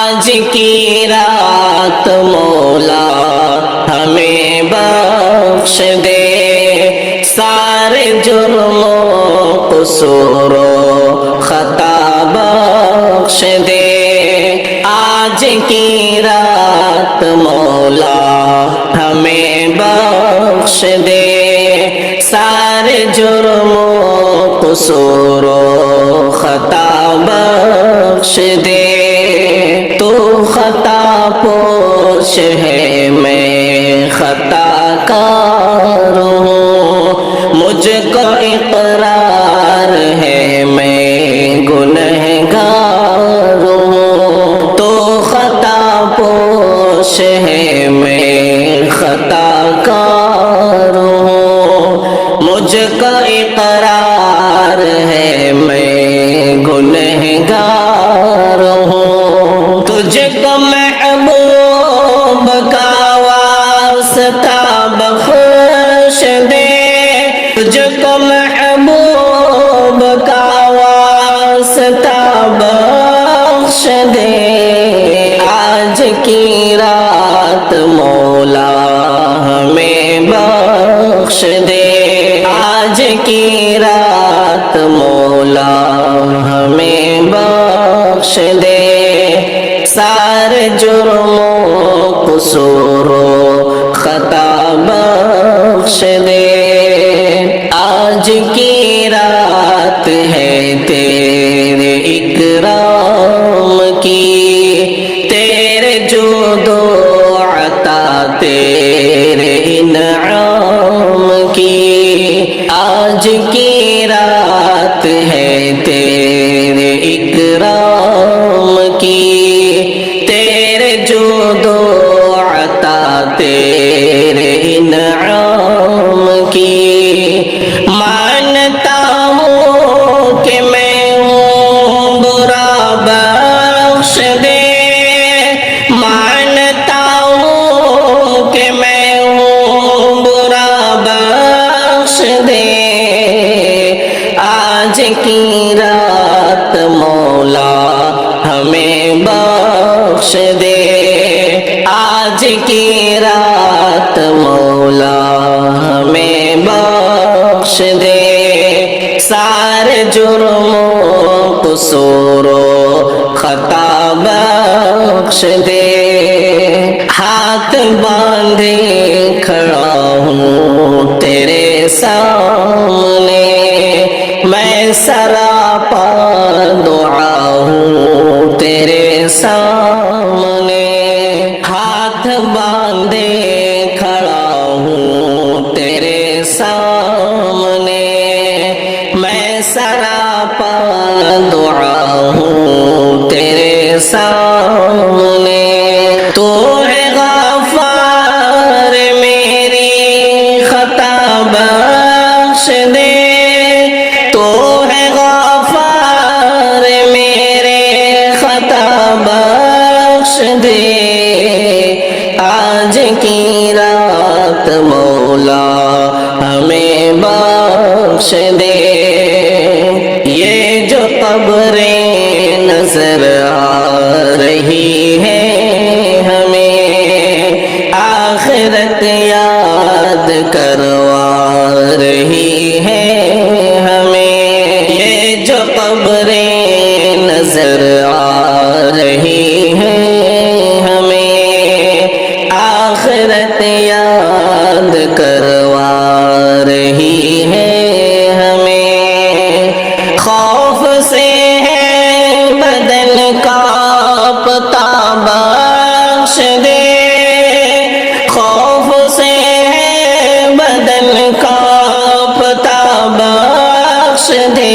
آج کی رات مولا ہمیں بخش دے، سارے جرم و قصور و خطا بخش دے۔ آج کی رات مولا ہمیں بخش دے، سارے جرم و قصور و خطا بخش دے۔ تو خطا پوش ہے میں خطا کار ہوں، مجھ کو اقرار ہے میں گنہگار ہوں۔ تو خطا پوش ہے میں خطا کار ہوں، مجھ کو اقرار ہے میں گنہگار ہوں۔ تجھ کو محبوب کا واسطہ بخش دے، تجھ کو محبوب کا واسطہ بخش دے۔ آج کی رات مولا ہمیں بخش دے، آج کی رات مولا ہمیں بخش دے، سارے جرم و قصور و خطا بخش دے۔ آج کی رات ہے تیرے اکرام کی، تیرے جود و عطا تیرے انعام کی۔ آج کی رات ہے تیرے اکرام کی، تیرے جود و عطا تیرے انعام کی۔ مانتا ہوں کہ میں ہوں برا بخش دے، مانتا ہوں کہ میں ہوں برا بخش دے۔ آج کی رات مولا ہمیں بخش دے، آج کی رات مولا ہمیں بخش دے، سارے جرم و قصور و خطا بخش دے۔ ہاتھ باندھے کھڑا ہوں تیرے سامنے، میں سراپا دعا ہوں تیرے سامنے۔ ہاتھ باندھے کھڑا ہوں تیرے سامنے، میں سراپا دعا ہوں تیرے سامنے۔ تو ہے غفار میری خطا بخش دے، تو ہے غفار میرے خطا بخش دے۔ آج کی رات مولا ہمیں بخش دے، یہ جو قبریں نظر آ رہی ہے ہمیں، آخرت یاد کروا رہی ہے ہمیں۔ یہ جو قبریں نظر آ رہی ہیں ہمیں، آخرت یاد کروا رہی ہے ہمیں۔ خوف سے ہے بدن کانپتا بخش دے، خوف سے ہے بدن کانپتا بخش دے۔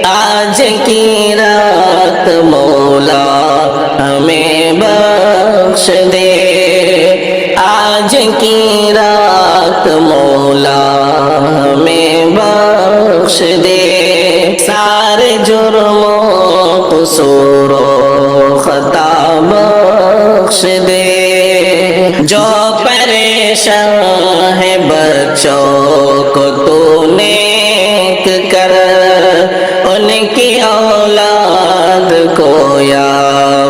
آج کی رات مولا ہمیں بخش دے، آج کی رات مولا ہمیں بخش دے، سارے جرم و قصور و خطا بخش دے۔ جو پریشان ہے بچوں کو تو نیک کر، ان کی اولاد کو یا